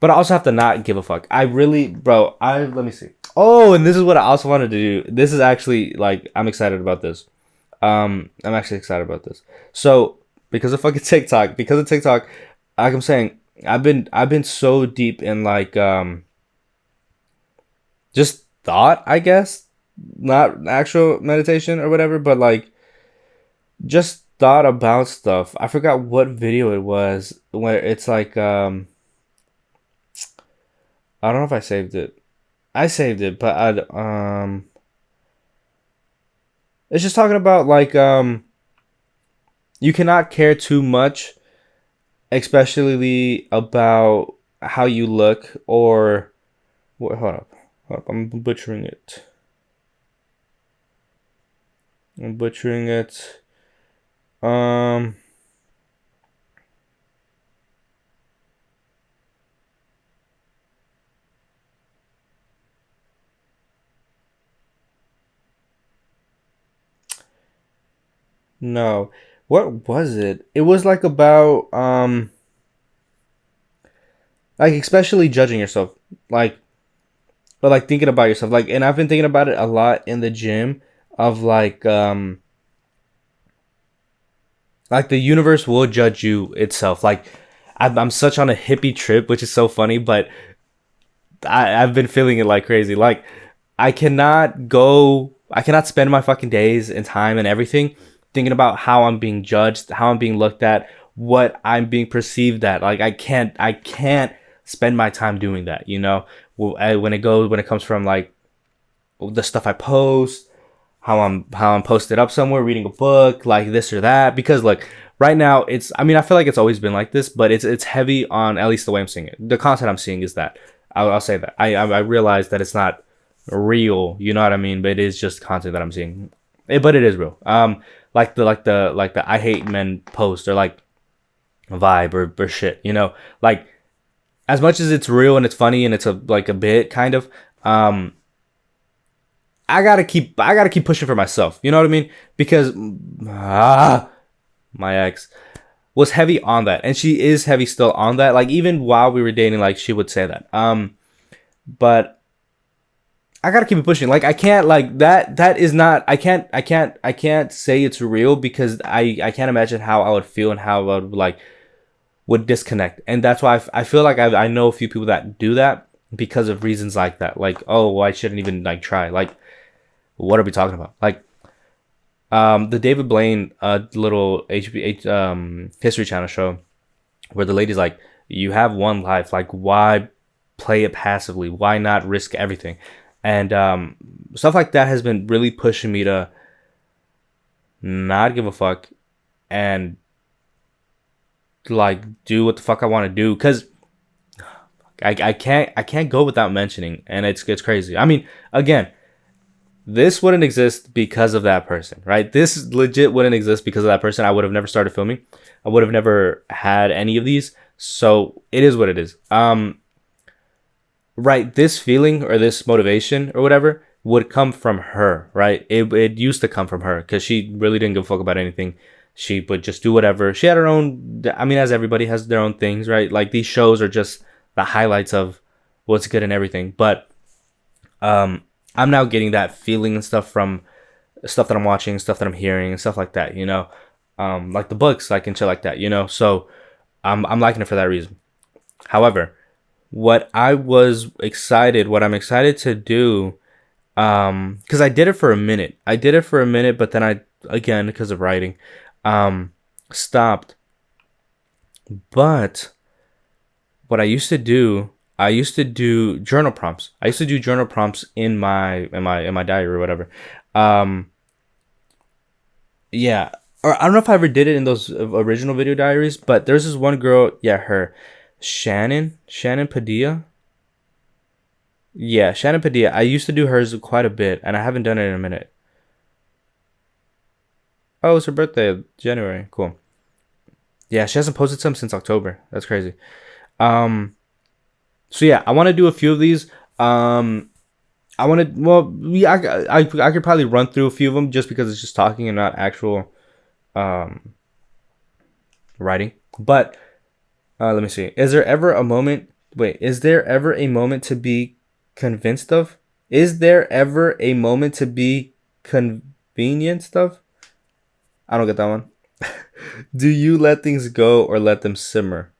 but I also have to not give a fuck. I really, bro. Let me see. Oh, and this is what I also wanted to do. This is actually like I'm excited about this. I'm actually excited about this. So because of fucking TikTok, like I'm saying, I've been so deep in like just thought, I guess, not actual meditation or whatever, but like just thought about stuff. I forgot what video it was where it's like I don't know if I saved it. I saved it, but it's just talking about like you cannot care too much, especially about how you look or what. Hold up, I'm butchering it. Um, no. What was it? It was like about like especially judging yourself. Like but like thinking about yourself. Like and I've been thinking about it a lot in the gym of like the universe will judge you itself. Like I'm such on a hippie trip, which is so funny, but I've been feeling it like crazy. Like I cannot spend my fucking days and time and everything thinking about how I'm being judged, how I'm being looked at, what I'm being perceived at. Like I can't spend my time doing that. When it comes from like the stuff I post, how I'm posted up somewhere reading a book, like this or that. Because like right now, I mean I feel like it's always been like this, but it's heavy on at least the way I'm seeing it. The content I'm seeing is that I'll say that I realize that it's not real. You know what I mean? But it is just content that I'm seeing. But it is real. Like the I hate men post or like vibe or shit. Like as much as it's real and it's funny and it's a bit kind of I gotta keep pushing for myself. You know what I mean? Because my ex was heavy on that, and she is heavy still on that. Like even while we were dating, like she would say that. But I gotta keep it pushing. Like I can't like that. That is not. I can't say it's real because I can't imagine how I would feel and how I would disconnect. And that's why I feel like I know a few people that do that because of reasons like that. Like oh well, I shouldn't even like try. Like what are we talking about? Like the David Blaine little History Channel show where the lady's like, you have one life, like why play it passively? Why not risk everything? And stuff like that has been really pushing me to not give a fuck and like do what the fuck I want to do. Because I can't go without mentioning, and it's crazy. I mean, again, this wouldn't exist because of that person, right? This legit wouldn't exist because of that person. I would have never started filming. I would have never had any of these. So it is what it is. Right. This feeling or this motivation or whatever would come from her, right? It used to come from her because she really didn't give a fuck about anything. She would just do whatever. She had her own, I mean, as everybody has their own things, right? Like these shows are just the highlights of what's good and everything. But I'm now getting that feeling and stuff from stuff that I'm watching, stuff that I'm hearing, and stuff like that. Like the books, like and shit like that. So I'm liking it for that reason. However, what I'm excited to do Because I did it for a minute. But then I, again, because of writing, um, stopped. But what I used to do journal prompts. I used to do journal prompts in my diary or whatever. Um, yeah, or I don't know if I ever did it in those original video diaries, but there's this one girl, yeah, her, Shannon Padilla. Yeah, Shannon Padilla. I used to do hers quite a bit, and I haven't done it in a minute. Oh, it's her birthday, January. Cool. Yeah, she hasn't posted some since October. That's crazy. Um, so yeah, I want to do a few of these. Um, I want to. Well, yeah, I could probably run through a few of them just because it's just talking and not actual um writing. But let me see. Is there ever a moment? Wait, is there ever a moment to be convinced of? Is there ever a moment to be convenienced of? I don't get that one. Do you let things go or let them simmer?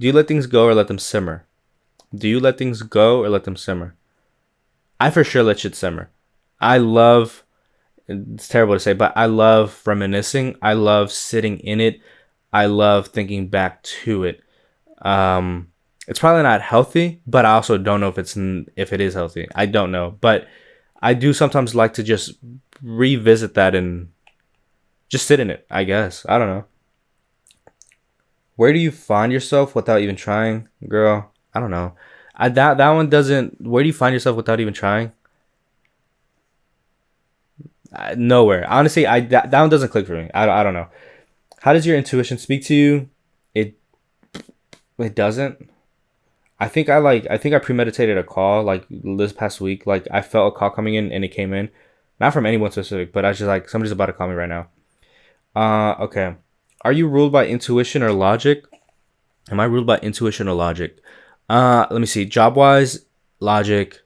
Do you let things go or let them simmer? Do you let things go or let them simmer? I for sure let shit simmer. I love, it's terrible to say, but I love reminiscing. I love sitting in it. I love thinking back to it. It's probably not healthy, but I also don't know if it is healthy. I don't know, but I do sometimes like to just revisit that and just sit in it. I guess I don't know. Where do you find yourself without even trying, girl? I don't know. That one doesn't. Where do you find yourself without even trying? Nowhere. Honestly, that one doesn't click for me. I don't know. How does your intuition speak to you? It it doesn't. I think I premeditated a call like this past week. Like I felt a call coming in and it came in, not from anyone specific, but I was just like somebody's about to call me right now. Okay. Are you ruled by intuition or logic? Am I ruled by intuition or logic? Let me see. Job wise, logic.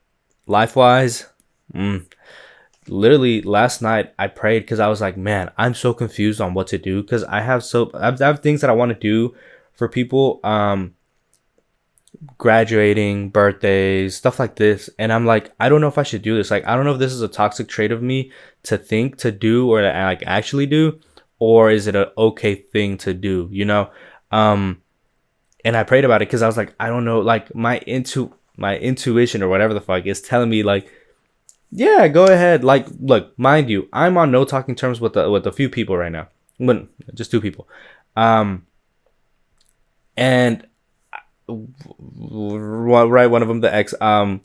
Life wise, literally last night I prayed because I was like, man, I'm so confused on what to do because I have things that I want to do for people. Graduating, birthdays, stuff like this, and I'm like, I don't know if I should do this. Like, I don't know if this is a toxic trait of me to think to do or to like actually do, or is it a okay thing to do? Um, and I prayed about it because I was like, I don't know, like my intuition or whatever the fuck is telling me like, yeah, go ahead. Like, look, mind you, I'm on no talking terms with a few people right now, but just two people, and right, one of them, the ex, I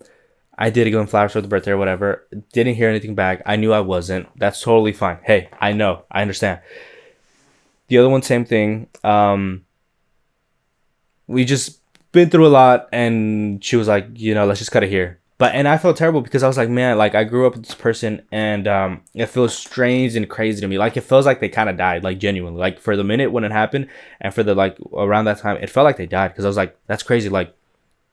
did give him flowers for the birthday or whatever. Didn't hear anything back. I knew I wasn't. That's totally fine. Hey, I know. I understand. The other one, same thing. We just been through a lot, and she was like, let's just cut it here. But and I felt terrible because I was like, man, like I grew up with this person, and it feels strange and crazy to me. Like it feels like they kind of died, like genuinely. Like for the minute when it happened, and for the like around that time, it felt like they died because I was like, that's crazy. Like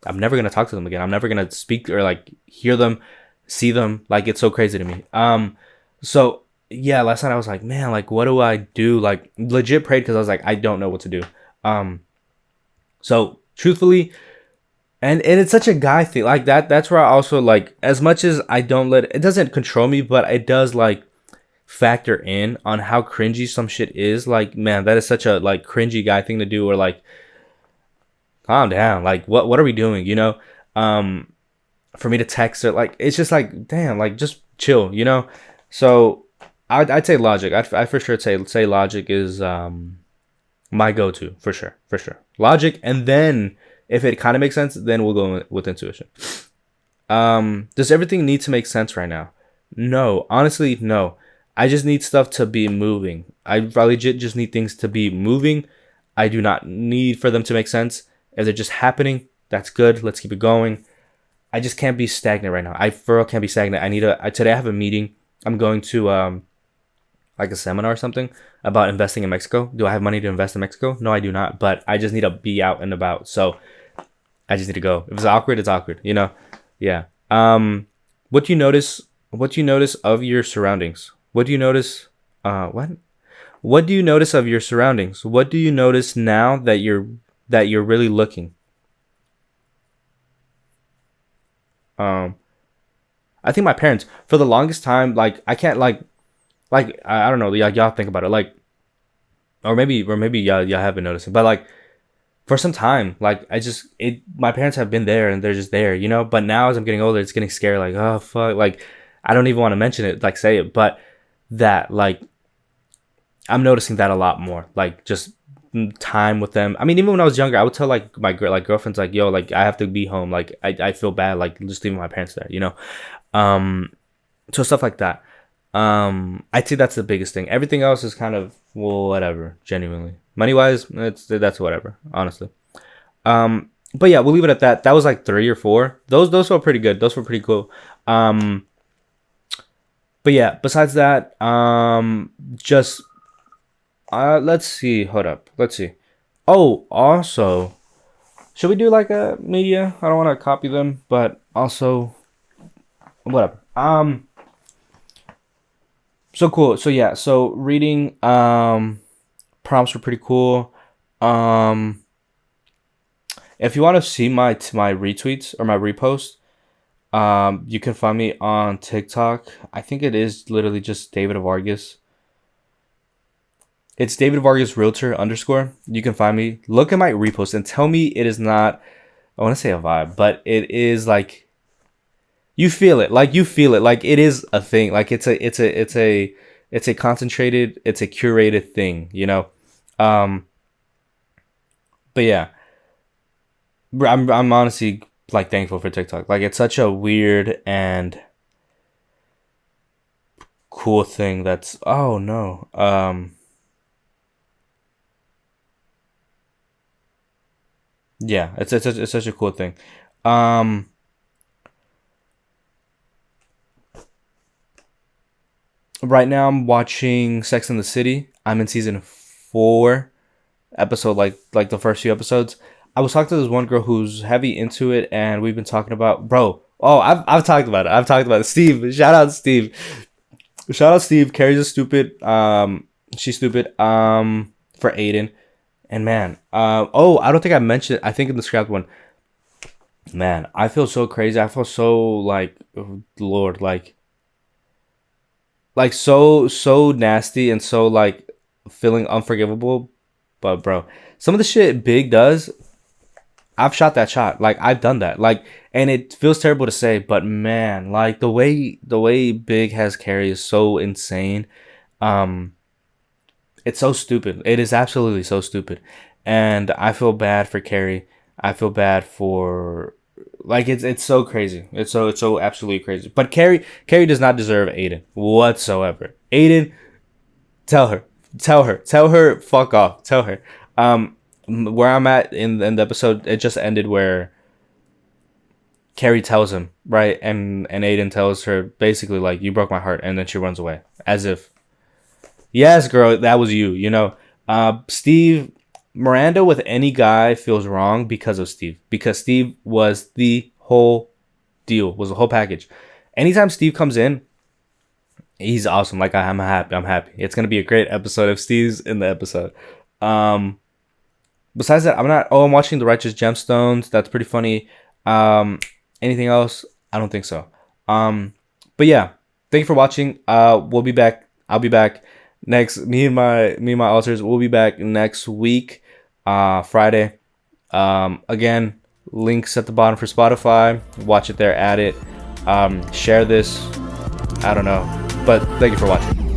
I'm never gonna talk to them again. I'm never gonna speak or like hear them, see them. Like it's so crazy to me. So yeah, last night I was like, man, like what do I do? Like legit prayed because I was like, I don't know what to do. So truthfully, and it's such a guy thing. Like that's where I also like, as much as I don't let it doesn't control me, but it does like factor in on how cringy some shit is. Like, man, that is such a like cringy guy thing to do, or like calm down. Like what are we doing? Um for me to text her, like it's just like, damn, like just chill. So I'd say logic. I for sure say logic is my go-to for sure, for sure. Logic, and then if it kind of makes sense, then we'll go with intuition. Does everything need to make sense right now? No, honestly, no. I just need stuff to be moving. I legit just need things to be moving. I do not need for them to make sense. If they're just happening, that's good. Let's keep it going. I just can't be stagnant right now. I for real can't be stagnant. Today I have a meeting. I'm going to like a seminar or something about investing in Mexico. Do I have money to invest in Mexico? No, I do not. But I just need to be out and about. So I just need to go. If it's awkward, it's awkward. Yeah. What do you notice? What do you notice of your surroundings? What do you notice? What? What do you notice of your surroundings? What do you notice now that you're really looking? Um, I think my parents, for the longest time, like I can't like I don't know, like y'all think about it, like or maybe y'all haven't noticed it, but like for some time, like my parents have been there and they're just there, you know. But now as I'm getting older, it's getting scary. Like, oh fuck, like I don't even want to mention it, like say it, but that like I'm noticing that a lot more. Like just time with them. I mean, even when I was younger, I would tell like my girlfriends like, yo, like I have to be home. Like I feel bad like just leaving my parents there, you know. Um, so stuff like that. I'd say that's the biggest thing. Everything else is kind of well, whatever. Genuinely, money wise, that's whatever. Honestly. But yeah, we'll leave it at that. That was like 3 or 4. Those were pretty good. Those were pretty cool. Um, but yeah, besides that, just let's see. Hold up. Let's see. Oh, also, should we do like a media? I don't want to copy them, but also whatever. So cool. So yeah. So reading prompts were pretty cool. Um, if you want to see my retweets or my reposts, you can find me on TikTok. I think it is literally just David Vargas. It's David Vargas Realtor _ You can find me. Look at my repost and tell me it is not. I want to say a vibe, but it is like you feel it. Like you feel it. Like it is a thing. Like it's a concentrated. It's a curated thing. You know. Um. But yeah, I'm honestly like thankful for TikTok. Like it's such a weird and cool thing. That's oh no. Yeah, it's such a cool thing. Um, right now I'm watching Sex and the City. I'm in season 4, episode like the first few episodes. I was talking to this one girl who's heavy into it, and we've been talking about bro. Oh, I've talked about it. I've talked about it. Steve, shout out Steve. Shout out Steve. Carrie's a stupid. She's stupid. For Aiden, and man. Oh, I don't think I mentioned. I think in the scrapped one. Man, I feel so crazy. I feel so like, oh, Lord, like so nasty and so like feeling unforgivable. But bro, some of the shit Big does, I've shot that shot. Like I've done that. Like, and it feels terrible to say, but man, like the way Big has Carrie is so insane. Um, it's so stupid. It is absolutely so stupid, and I feel bad for Carrie. I feel bad for like it's so crazy. It's so absolutely crazy. But Carrie does not deserve Aiden whatsoever. Aiden, tell her, tell her, fuck off. Tell her. Where I'm at in the episode, it just ended where Carrie tells him right, and Aiden tells her basically like you broke my heart, and then she runs away as if yes, girl, that was you. You know, Steve Miranda with any guy feels wrong because of Steve. Because Steve was the whole deal, was the whole package. Anytime Steve comes in, he's awesome. Like I'm happy. I'm happy. It's gonna be a great episode if Steve's in the episode. Um, besides that, I'm not. Oh, I'm watching The Righteous Gemstones. That's pretty funny. Um, anything else? I don't think so. But yeah, thank you for watching. We'll be back. I'll be back next. Me and my alters. We'll be back next week, Friday. Again, links at the bottom for Spotify. Watch it there. Add it. Share this. I don't know, but thank you for watching.